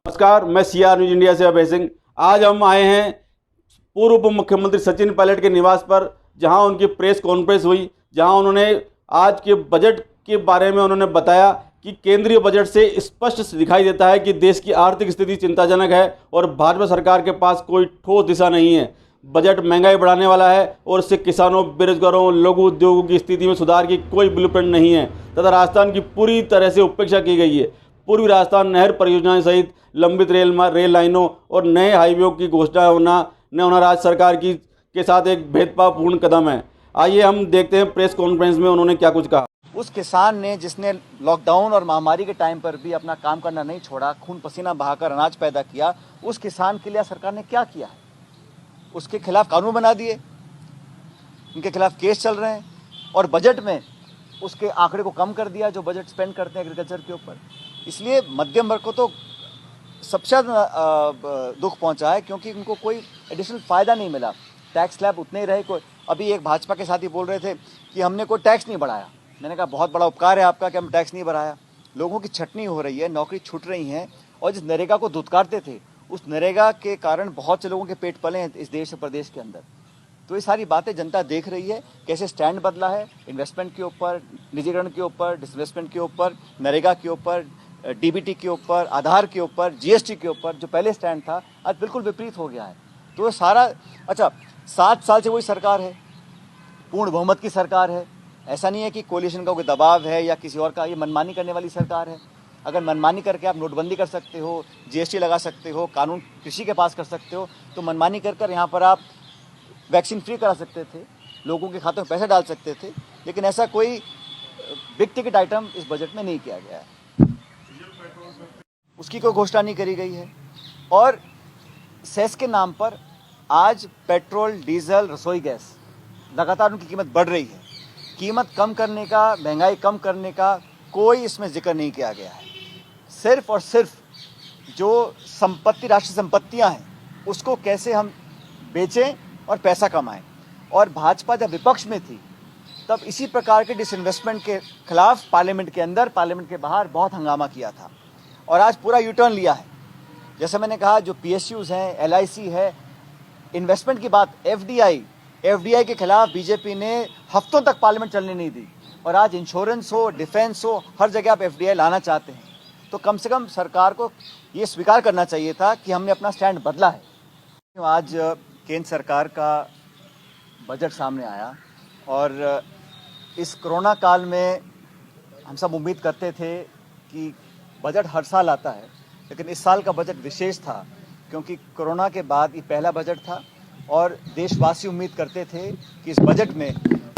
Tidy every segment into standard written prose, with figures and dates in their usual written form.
नमस्कार, मैं CR news India से अभय सिंह। आज हम आए हैं पूर्व उप मुख्यमंत्री सचिन पायलट के निवास पर, जहां उनकी प्रेस कॉन्फ्रेंस हुई, जहां उन्होंने आज के बजट के बारे में उन्होंने बताया कि केंद्रीय बजट से स्पष्ट दिखाई देता है कि देश की आर्थिक स्थिति चिंताजनक है और भाजपा सरकार के पास कोई ठोस दिशा नहीं है। बजट महंगाई बढ़ाने वाला है और इससे किसानों, बेरोजगारों, लघु उद्योगों की स्थिति में सुधार की कोई ब्लूप्रिंट नहीं है तथा राजस्थान की पूरी तरह से उपेक्षा की गई है। पूर्वी राजस्थान नहर परियोजनाएं सहित लंबित रेल लाइनों और नए हाईवे की घोषणा होना राज्य सरकार के साथ एक भेदभावपूर्ण कदम है। आइए हम देखते हैं प्रेस कॉन्फ्रेंस में उन्होंने क्या कुछ कहा। उस किसान ने जिसने लॉकडाउन और महामारी के टाइम पर भी अपना काम करना नहीं छोड़ा, खून पसीना बहाकर अनाज पैदा किया, उस किसान के लिए सरकार ने क्या किया है? उसके खिलाफ कानून बना दिए, उनके खिलाफ केस चल रहे हैं और बजट में उसके आंकड़े को कम कर दिया जो बजट स्पेंड करते हैं एग्रीकल्चर के ऊपर। इसलिए मध्यम वर्ग को तो सबसे ज़्यादा दुख पहुंचा है, क्योंकि उनको कोई एडिशनल फ़ायदा नहीं मिला। टैक्स स्लैब उतने ही रहे। कोई अभी एक भाजपा के साथी बोल रहे थे कि हमने कोई टैक्स नहीं बढ़ाया। मैंने कहा बहुत बड़ा उपकार है आपका कि हम टैक्स नहीं बढ़ाया। लोगों की छटनी हो रही है, नौकरी छूट रही हैं, और जिस नरेगा को धुतकारते थे उस नरेगा के कारण बहुत से लोगों के पेट पले हैं इस देश और प्रदेश के अंदर। तो ये सारी बातें जनता देख रही है, कैसे स्टैंड बदला है इन्वेस्टमेंट के ऊपर, निजीकरण के ऊपर, डिसइन्वेस्टमेंट के ऊपर, नरेगा के ऊपर, डीबीटी के ऊपर, आधार के ऊपर, जीएसटी के ऊपर। जो पहले स्टैंड था आज बिल्कुल विपरीत हो गया है। तो ये सारा 7 साल से वही सरकार है, पूर्ण बहुमत की सरकार है। ऐसा नहीं है कि कोलिशन का कोई दबाव है या किसी और का, ये मनमानी करने वाली सरकार है। अगर मनमानी करके आप नोटबंदी कर सकते हो, जीएसटी लगा सकते हो, कानून कृषि के पास कर सकते हो, तो मनमानी कर यहाँ पर आप वैक्सीन फ्री करा सकते थे, लोगों के खातों में पैसे डाल सकते थे। लेकिन ऐसा कोई बिग टिकट आइटम इस बजट में नहीं किया गया है, उसकी कोई घोषणा नहीं करी गई है। और सेस के नाम पर आज पेट्रोल, डीजल, रसोई गैस लगातार उनकी कीमत बढ़ रही है। कीमत कम करने का, महंगाई कम करने का कोई इसमें जिक्र नहीं किया गया है। सिर्फ और सिर्फ जो संपत्ति, राष्ट्रीय संपत्तियां हैं, उसको कैसे हम बेचें और पैसा कमाएं। और भाजपा जब विपक्ष में थी तब इसी प्रकार के डिसइन्वेस्टमेंट के खिलाफ पार्लियामेंट के अंदर, पार्लियामेंट के बाहर बहुत हंगामा किया था, और आज पूरा यू टर्न लिया है। जैसे मैंने कहा, जो पीएसयूज हैं, एलआईसी है, इन्वेस्टमेंट की बात, एफडीआई के खिलाफ बीजेपी ने हफ्तों तक पार्लियामेंट चलने नहीं दी, और आज इंश्योरेंस हो, डिफेंस हो, हर जगह आप एफडीआई लाना चाहते हैं। तो कम से कम सरकार को ये स्वीकार करना चाहिए था कि हमने अपना स्टैंड बदला है। आज केंद्र सरकार का बजट सामने आया, और इस कोरोना काल में हम सब उम्मीद करते थे कि बजट हर साल आता है, लेकिन इस साल का बजट विशेष था, क्योंकि कोरोना के बाद ये पहला बजट था, और देशवासी उम्मीद करते थे कि इस बजट में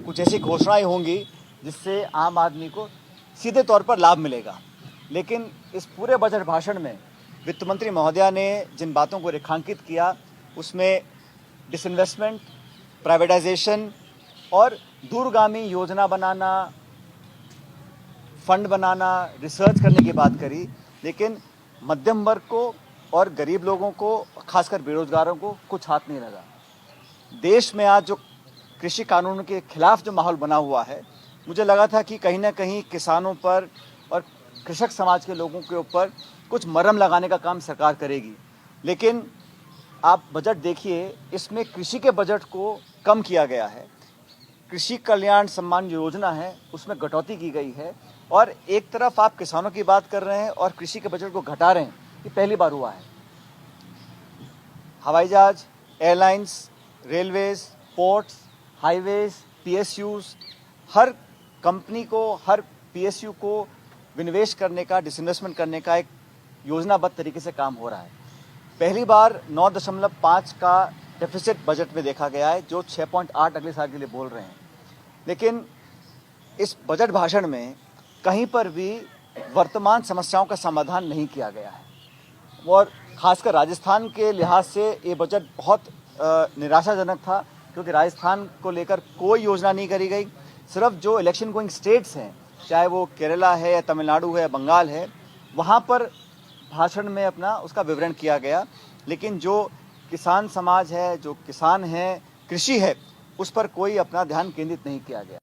कुछ ऐसी घोषणाएं होंगी जिससे आम आदमी को सीधे तौर पर लाभ मिलेगा। लेकिन इस पूरे बजट भाषण में वित्त मंत्री महोदया ने जिन बातों को रेखांकित किया, उसमें डिसइन्वेस्टमेंट, प्राइवेटाइजेशन और दूरगामी योजना बनाना, फंड बनाना, रिसर्च करने की बात करी। लेकिन मध्यम वर्ग को और गरीब लोगों को, खासकर बेरोजगारों को, कुछ हाथ नहीं लगा। देश में आज जो कृषि कानून के खिलाफ जो माहौल बना हुआ है, मुझे लगा था कि कहीं ना कहीं किसानों पर और कृषक समाज के लोगों के ऊपर कुछ मरहम लगाने का काम सरकार करेगी। लेकिन आप बजट देखिए, इसमें कृषि के बजट को कम किया गया है। कृषि कल्याण सम्मान योजना है, उसमें कटौती की गई है, और एक तरफ आप किसानों की बात कर रहे हैं और कृषि के बजट को घटा रहे हैं। ये पहली बार हुआ है। हवाई जहाज, airlines, railways, ports, highways, PSUs, हर कंपनी को, हर पीएसयू को विनिवेश करने का, डिसइन्वेस्टमेंट करने का एक योजनाबद्ध तरीके से काम हो रहा है। पहली बार 9.5 का डेफिसिट बजट में देखा गया है, जो 6.8 अगले साल के लिए बोल रहे हैं। लेकिन इस बजट भाषण में कहीं पर भी वर्तमान समस्याओं का समाधान नहीं किया गया है, और खासकर राजस्थान के लिहाज से ये बजट बहुत निराशाजनक था, क्योंकि राजस्थान को लेकर कोई योजना नहीं करी गई। सिर्फ जो इलेक्शन गोइंग स्टेट्स हैं, चाहे वो केरला है या तमिलनाडु है या बंगाल है, वहाँ पर भाषण में अपना उसका विवरण किया गया। लेकिन जो किसान समाज है, जो किसान है, कृषि है, उस पर कोई अपना ध्यान केंद्रित नहीं किया गया।